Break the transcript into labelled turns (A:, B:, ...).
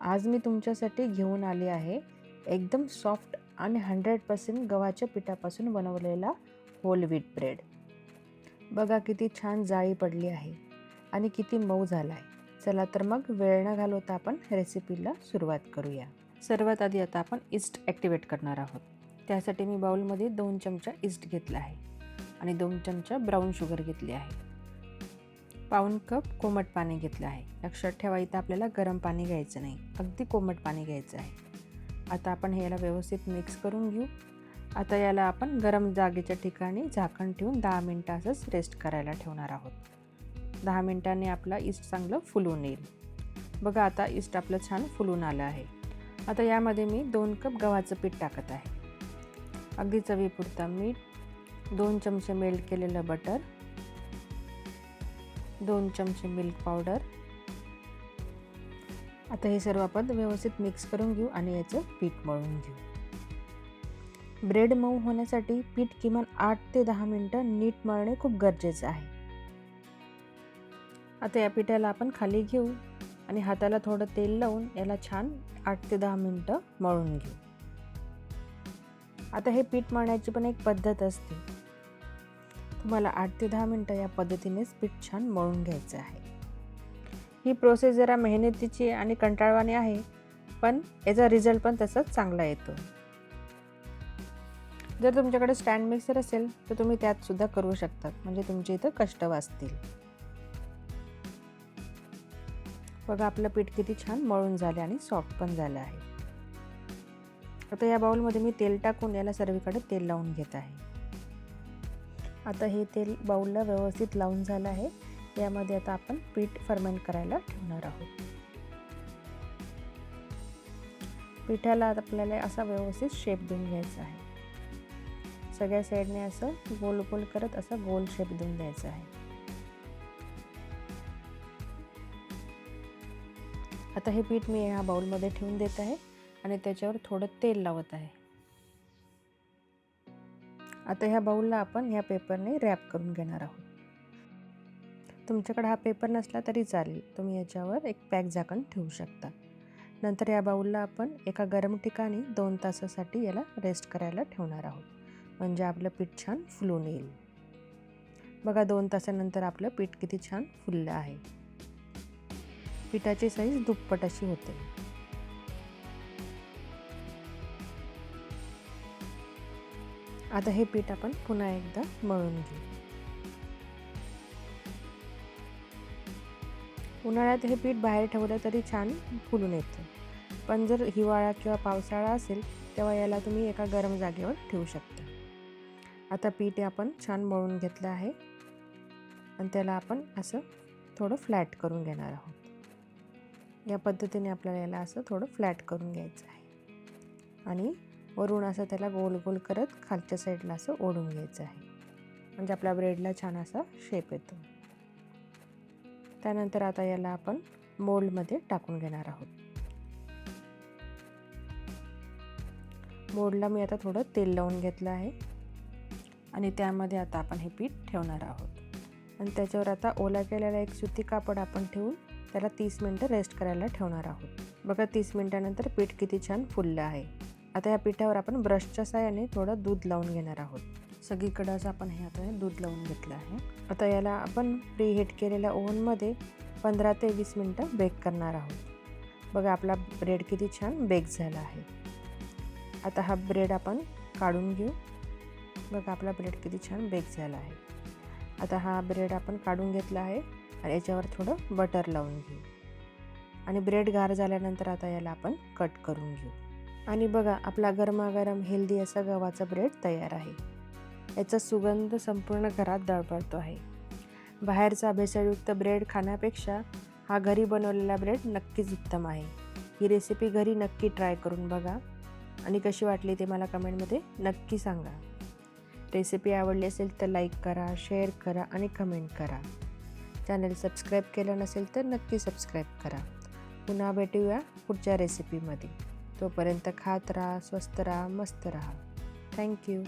A: आज मी तुमच्यासाठी घेऊन आली आहे एकदम सॉफ्ट आणि 100% गव्हाच्या पिठापासून बनवलेला होल व्हीट ब्रेड। बघा किती छान जाळी पडली आहे आणि किती मऊ झाला आहे। चला तर मग वेळ न घालवता आपण रेसिपीला सुरुवात करूया। सर्वात आधी आता आपण ईस्ट ॲक्टिवेट करणार आहोत। त्यासाठी मी बाउलमध्ये 2 चमचा ईस्ट घेतला आहे आणि 2 चमचा ब्राऊन शुगर घेतली आहे। पाऊण कप कोमट पाणी घेतलं आहे। लक्षात ठेवा इथं आपल्याला गरम पाणी घ्यायचं नाही, अगदी कोमट पाणी घ्यायचं आहे। आता आपण याला व्यवस्थित मिक्स करून घेऊ। आता याला आपण गरम जागेच्या ठिकाणी झाकण ठेवून 10 मिनिटं असंच रेस्ट करायला ठेवणार आहोत। 10 मिनिटांनी आपला ईस्ट चांगलं फुलून येईल। बघा आता ईस्ट आपलं छान फुलून आलं आहे। आता यामध्ये मी 2 कप गव्हाचं पीठ टाकत आहे। अगदी चवीपुरता मीठ, 2 चमचे मेल्ट केलेलं बटर, 2 चमचे मिल्क पावडर। आता हे सर्व आपण व्यवस्थित मिक्स करून घेऊ आणि याचं पीठ मळून घेऊ। ब्रेड मऊ होण्यासाठी पीठ किमान 8 ते 10 मिनिटं नीट मळणे खूप गरजेचं आहे। आता या पिठाला आपण खाली घेऊ आणि हाताला थोडं तेल लावून याला छान 8 ते 10 मिनिटं मळून घेऊ। आता हे पीठ मळण्याची पण एक पद्धत असते। तुम्हाला 8 ते 10 मिनिटं या पद्धतीनेच पीठ छान मळून घ्यायचं आहे। ही प्रोसेस जरा मेहनतीची आणि कंटाळवाणी आहे, पण याचा रिझल्ट पण तसाच चांगला येतो। जर तुमच्याकडे स्टँड मिक्सर असेल तर तुम्ही त्यात सुद्धा करू शकता, म्हणजे तुमचे इथं कष्ट वाचतील। बघा आपलं पीठ किती छान मळून झाले आणि सॉफ्ट पण झालं आहे। आता या बाउलमध्ये मी तेल टाकून याला सर्वीकडे तेल लावून घेत आहे। आता हे तेल बाउलला व्यवस्थित लावून झालं आहे। यामध्ये आता आपण पीठ फर्मेंट करायला ठेवणार आहोत। पिठाला आपल्याला असा व्यवस्थित शेप देऊन घ्यायचा आहे। सगळ्या साईडने असं गोल गोल करत असा गोल शेप देऊन द्यायचा आहे। आता हे पीठ मी या बाउलमध्ये ठेवून देत आहे आणि त्याच्यावर थोडं तेल लावत आहे। आता ह्या बाउलला आपण ह्या पेपरने रॅप करून घेणार आहोत। तुमच्याकडे हा पेपर नसला तरी चालेल, तुम्ही याच्यावर एक पॅक झाकण ठेवू शकता। नंतर या बाउलला आपण एका गरम ठिकाणी 2 तासासाठी याला रेस्ट करायला ठेवणार आहोत, म्हणजे आपलं पीठ छान फुलून येईल। बघा 2 तासानंतर आपलं पीठ किती छान फुललं आहे। पिठाची साईज दुप्पट अशी होते। आता हे पीठ आपण पुन्हा एकदा मळून घेऊ। उन्हाळ्यात हे पीठ बाहेर ठेवलं तरी छान फुलून येतं, पण जर हिवाळा किंवा पावसाळा असेल तेव्हा याला तुम्ही एका गरम जागेवर ठेवू शकता। आता पीठ आपण छान मळून घेतलं आहे आणि त्याला आपण असं थोडं फ्लॅट करून घेणार आहोत। या पद्धतीने आपल्याला याला असं थोडं फ्लॅट करून घ्यायचं आहे आणि वरून असं त्याला गोल गोल करत खालच्या साईडला असं ओढून घ्यायचं आहे, म्हणजे आपल्या ब्रेडला छान असा शेप येतो। त्यानंतर आता याला आपण मोल्डमध्ये टाकून घेणार आहोत। मोल्डला मी आता थोडं तेल लावून घेतलं आहे आणि त्यामध्ये आता आपण हे पीठ ठेवणार आहोत आणि त्याच्यावर आता ओला केलेला एक सुती कापड आपण ठेवून त्याला 30 मिनिटं रेस्ट करायला ठेवणार आहोत। बघा 30 मिनिटानंतर पीठ किती छान फुललं आहे। आता या पिठावर आपण ब्रशच्या साहाय्याने थोडं दूध लावून घेणार आहोत। सगळीकडे असं आपण हे आता दूध लावून घेतलं आहे। आता याला आपण प्रीहीट केलेल्या ओव्हनमध्ये 15 ते 20 मिनिटं बेक करणार आहोत। बघा आपला ब्रेड किती छान बेक झाला आहे। आता हा ब्रेड आपण काढून घेऊ। बघा आपला ब्रेड किती छान बेक झाला आहे। आता हा ब्रेड आपण काढून घेतला आहे आणि याच्यावर थोडं बटर लावून घेऊ आणि ब्रेड गार झाल्यानंतर आता याला आपण कट करून घेऊ। आणि बघा आपला गरमागरम हेल्दी असा गव्हाचा ब्रेड तयार आहे। याचा सुगंध संपूर्ण घरात दळपळतो आहे। बाहेरचा भेसळयुक्त ब्रेड खाण्यापेक्षा हा घरी बनवलेला ब्रेड नक्कीच उत्तम आहे। ही रेसिपी घरी नक्की ट्राय करून बघा आणि कशी वाटली ते मला कमेंटमध्ये नक्की सांगा। रेसिपी आवडली असेल तर लाईक करा, शेअर करा आणि कमेंट करा। चॅनल सबस्क्राईब केलं नसेल तर नक्की सबस्क्राईब करा। पुन्हा भेटूया पुढच्या रेसिपीमध्ये। तोपर्यंत खात राहा, स्वस्त राहा, मस्त राहा। थँक्यू।